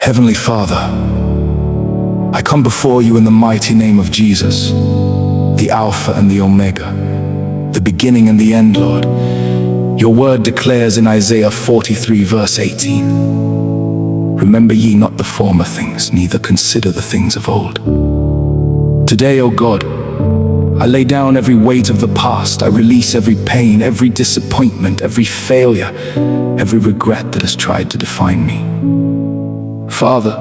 Heavenly Father, I come before you in the mighty name of Jesus, the Alpha and the Omega, the beginning and the end, Lord. Your word declares in Isaiah 43 verse 18, "Remember ye not the former things, neither consider the things of old." Today, O God, I lay down every weight of the past. I release every pain, every disappointment, every failure, every regret that has tried to define me. Father,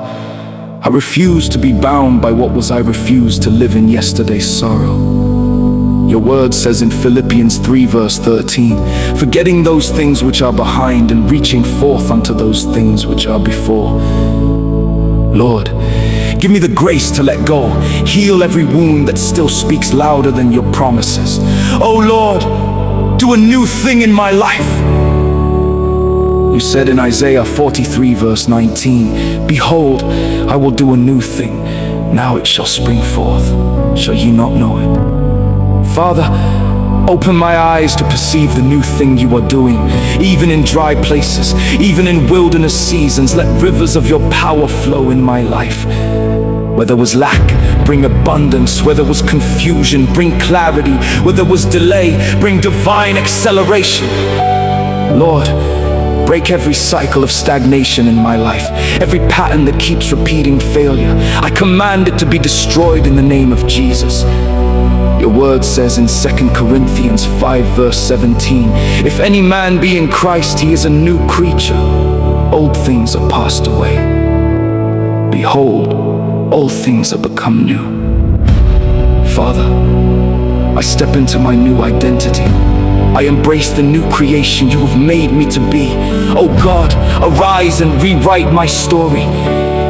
I refuse to be bound by what was. I refuse to live in yesterday's sorrow. Your word says in Philippians 3 verse 13, "Forgetting those things which are behind and reaching forth unto those things which are before." Lord, give me the grace to let go. Heal every wound that still speaks louder than your promises. Oh Lord, do a new thing in my life. You said in Isaiah 43 verse 19, "Behold, I will do a new thing. Now it shall spring forth. Shall ye not know it?" Father, open my eyes to perceive the new thing you are doing, even in dry places, even in wilderness seasons. Let rivers of your power flow in my life. Where there was lack, bring abundance. Where there was confusion, bring clarity. Where there was delay, bring divine acceleration. Lord, break every cycle of stagnation in my life, every pattern that keeps repeating failure. I command it to be destroyed in the name of Jesus. Your word says in 2 Corinthians 5 verse 17, "If any man be in Christ, he is a new creature. Old things are passed away. Behold, all things are become new." Father, I step into my new identity. I embrace the new creation you have made me to be. Oh God, arise and rewrite my story.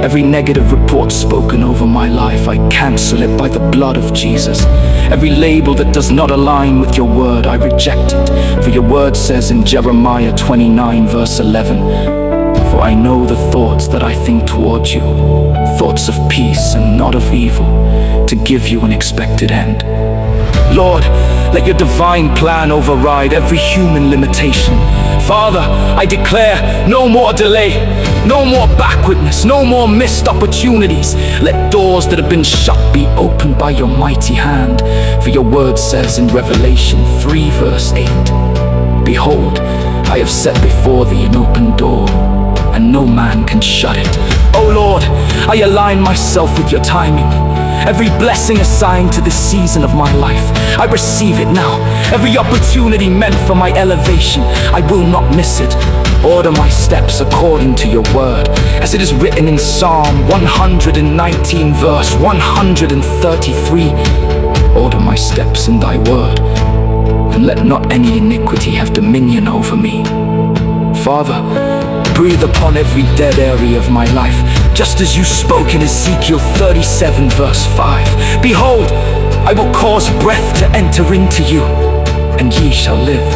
Every negative report spoken over my life, I cancel it by the blood of Jesus. Every label that does not align with your word, I reject it. For your word says in Jeremiah 29 verse 11, "For I know the thoughts that I think towards you, thoughts of peace and not of evil, to give you an expected end." Lord, let your divine plan override every human limitation. Father, I declare no more delay, no more backwardness, no more missed opportunities. Let doors that have been shut be opened by your mighty hand. For your word says in Revelation 3 verse 8, "Behold, I have set before thee an open door, and no man can shut it." Oh Lord, I align myself with your timing. Every blessing assigned to this season of my life, I receive it now. Every opportunity meant for my elevation, I will not miss it. Order my steps according to your word, as it is written in Psalm 119 verse 133. Order my steps in thy word, and let not any iniquity have dominion over me. Father, breathe upon every dead area of my life, just as you spoke in Ezekiel 37 verse 5. "Behold, I will cause breath to enter into you, and ye shall live."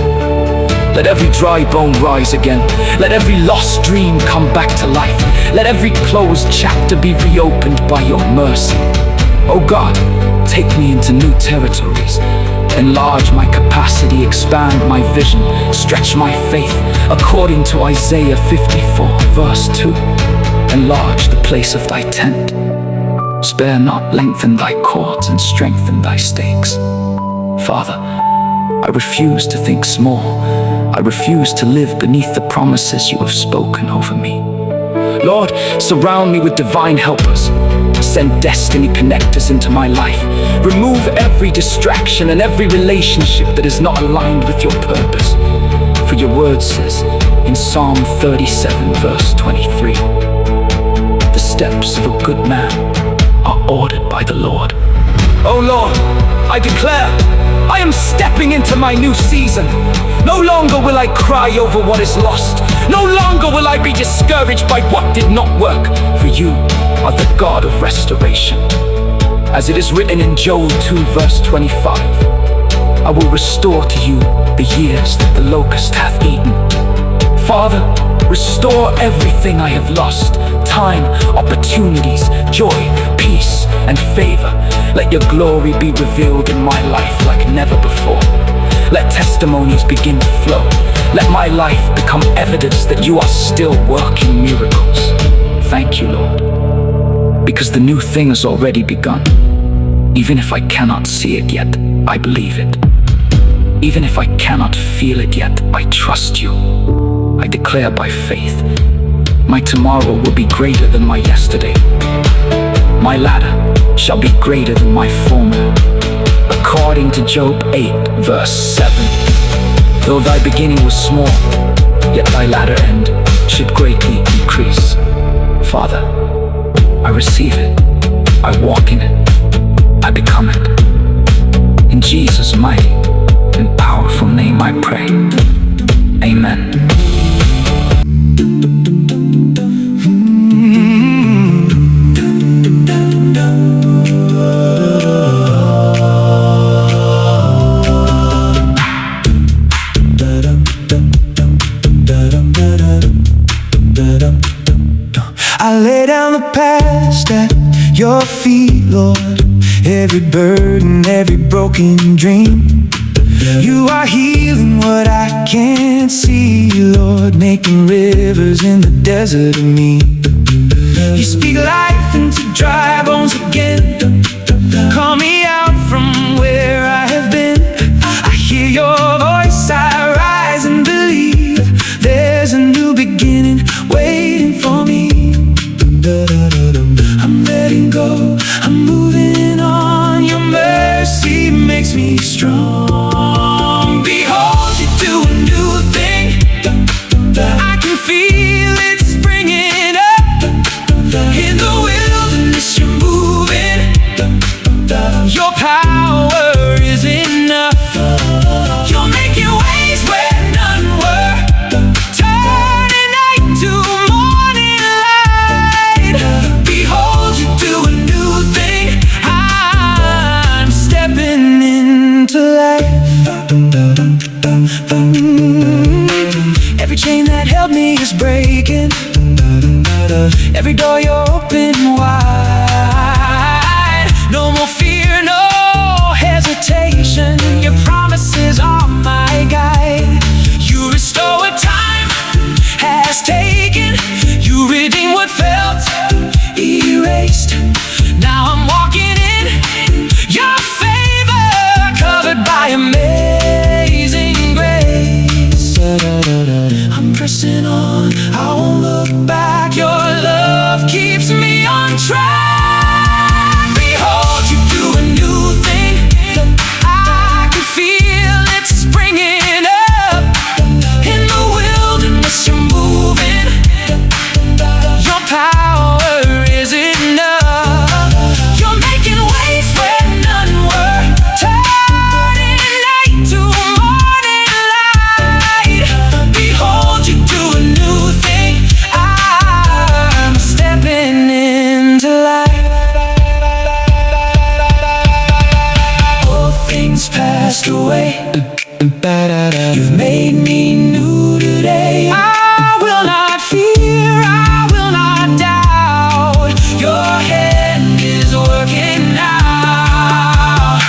Let every dry bone rise again. Let every lost dream come back to life. Let every closed chapter be reopened by your mercy. Oh God, take me into new territories. Enlarge my capacity, expand my vision, stretch my faith according to Isaiah 54 verse 2. Enlarge the place of thy tent. Spare not, lengthen thy cords and strengthen thy stakes. Father, I refuse to think small. I refuse to live beneath the promises you have spoken over me. Lord, surround me with divine helpers. Send destiny connectors into my life. Remove every distraction and every relationship that is not aligned with your purpose. For your word says in Psalm 37 verse 23, "The steps of a good man are ordered by the Lord." Oh Lord, I declare I am stepping into my new season. No longer will I cry over what is lost. No longer will I be discouraged by what did not work. For you are the God of restoration. As it is written in Joel 2 verse 25, "I will restore to you the years that the locust hath eaten." Father, restore everything I have lost. Time, opportunities, joy, peace, and favor. Let your glory be revealed in my life like never before. Let testimonies begin to flow. Let my life become evidence that you are still working miracles. thank you, Lord, because the new thing has already begun. Even if I cannot see it yet, I believe it. Even if I cannot feel it yet, I trust you. I declare by faith, my tomorrow will be greater than my yesterday. My latter shall be greater than my former. According to Job 8, verse 7. Though thy beginning was small, yet thy latter end should greatly increase. Father, I receive it, I walk in it, I become it. In Jesus' mighty and powerful name I pray. Amen. I lay down the past at your feet, Lord. Every burden, every broken dream. You are healing what I can't see, Lord, making rivers in the desert of me. You speak life into dry bones again. Call me out from where I have been. I hear your voice, I rise and believe there's a new beginning waiting for me. I'm letting go, I'm moving on. Your mercy makes me strong. Behold, you do a new thing. I can feel it springing up. In the wilderness you're moving. Your power is enough. You're making ways where none were. Turning night to morning light. Behold, you do a new thing. I'm stepping into life. Every chain that held me is breaking. Every door you open wide. No more fear, no hesitation. Your promises are my guide. You restore what time has taken. You redeem what felt erased. Now I'm walking in your favor, covered by amazing grace. I'm pressing on, I won't look back. Your love keeps me on track. Behold, you do a new thing. I can feel it springing up. In the wilderness you're moving. Your power is enough. You're making ways where none were. Turning night to morning light. Behold, you do a new thing. I'm stepping into life. All things passed away. You've made me new today. I will not fear, I will not doubt. Your hand is working now.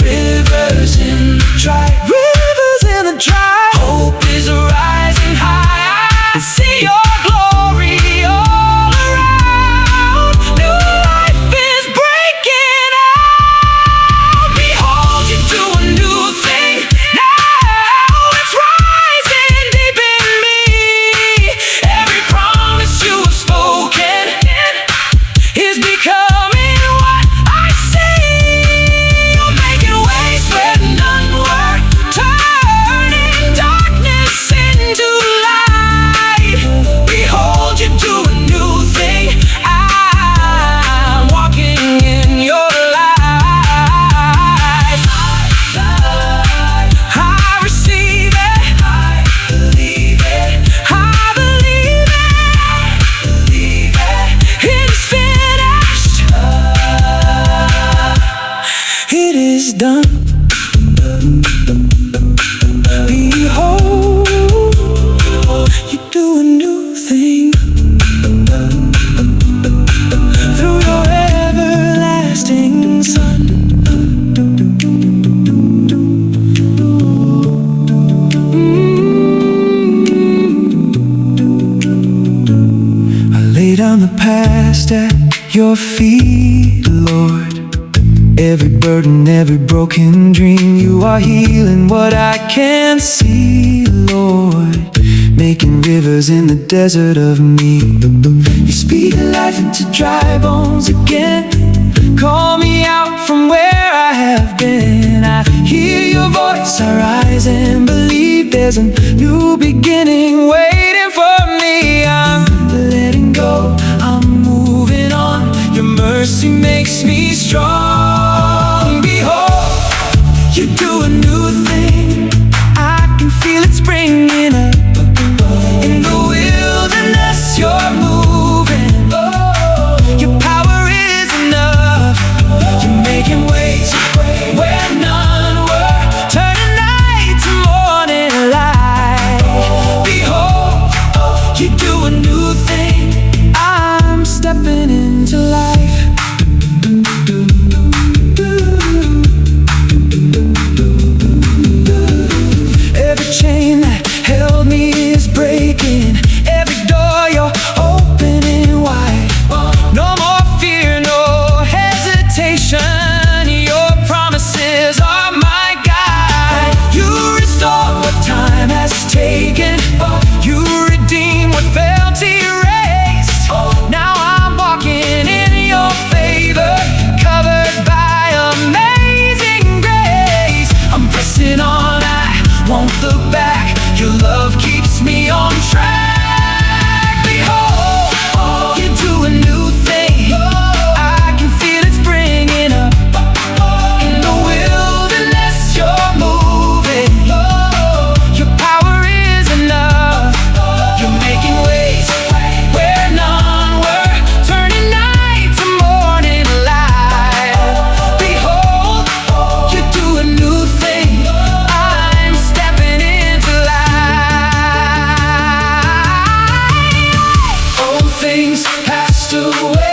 Rivers in the dry, rivers in the dry. Hope is rising high. I see your glory all around. New life is breaking out. Behold, you do a new thing. Now it's rising deep in me. Every promise you have spoken is becoming what I see. You're making ways where none were. Turning darkness into light. Behold, you do a new thing. I'm walking in your life. I receive it. I believe it. I believe it. It's finished. It is done. Behold, you do a new thing. Through your everlasting Son. I lay down the past. past at your feet, Lord. Every burden, every broken dream, you are healing what I can't see, Lord. Making rivers in the desert of me. You speak life into dry bones again. Call me out from where I have been. I hear your voice, I rise and believe there's a new beginning waiting for me. I'm letting go, I'm moving on. Your mercy makes me strong. Behold, you do a new thing. I can feel it springing up. In the wilderness you're moving. Your power is enough. You're making ways where none were, turning night to morning light. Behold, you do a new thing. I'm stepping into life. Every chain that held me is breaking. Every door you're opening wide. No more fear, no hesitation. Your promises are my guide. You restore what time has taken. You redeem what felt erased. Now I'm walking in your favor, covered by amazing grace. I'm pressing on, I won't look back. Your love keeps me on track. Behold, you do a new thing. I can feel it springing up. In the wilderness you're moving. Your power is enough. You're making ways where none were, turning night to morning light. Behold, you do a new thing. I'm stepping into life. Old things passed away.